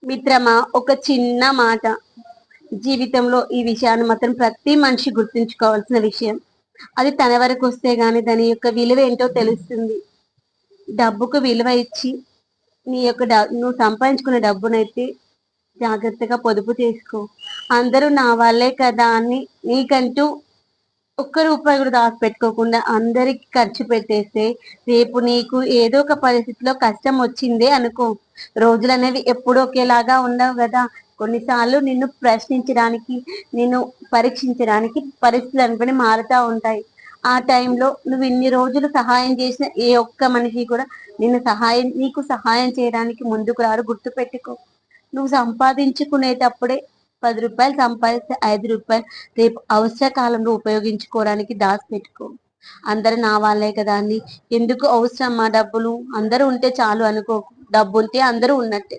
మిత్రమా, ఒక చిన్న మాట. జీవితంలో ఈ విషయాన్ని మాత్రం ప్రతి మనిషి గుర్తుంచుకోవాల్సిన విషయం. అది తన వరకు వస్తే గాని దాని యొక్క విలువ ఏంటో తెలుస్తుంది. డబ్బుకు విలువ ఇచ్చి నీ యొక్క నువ్వు సంపాదించుకున్న డబ్బునైతే జాగ్రత్తగా పొదుపు చేసుకో. అందరూ నా వాళ్ళే కదా అని నీకంటూ ఒక్క రూపాయి కూడా దాచిపెట్టుకోకుండా అందరికి ఖర్చు పెట్టేస్తే రేపు నీకు ఏదో ఒక పరిస్థితిలో కష్టం వచ్చిందే అనుకో, రోజులనేవి ఎప్పుడూ ఒకేలాగా ఉండవు కదా. కొన్నిసార్లు నిన్ను ప్రశ్నించడానికి, నిన్ను పరీక్షించడానికి పరిస్థితులు అనుకుని మారుతా ఉంటాయి. ఆ టైంలో నువ్వు ఇన్ని రోజులు సహాయం చేసిన ఏ ఒక్క మనిషి కూడా నీకు సహాయం చేయడానికి ముందుకు రారు. గుర్తుపెట్టుకో. నువ్వు సంపాదించుకునేటప్పుడే రూ. 10 సంపాదిస్తే రూ. 5 రేపు అవసర కాలంలో ఉపయోగించుకోవడానికి దాచిపెట్టుకో. అందరూ నా వాళ్ళే కదా అని ఎందుకు అవసరమా డబ్బులు? అందరూ ఉంటే చాలు అనుకోకు. డబ్బుంటే అందరూ ఉన్నట్టే.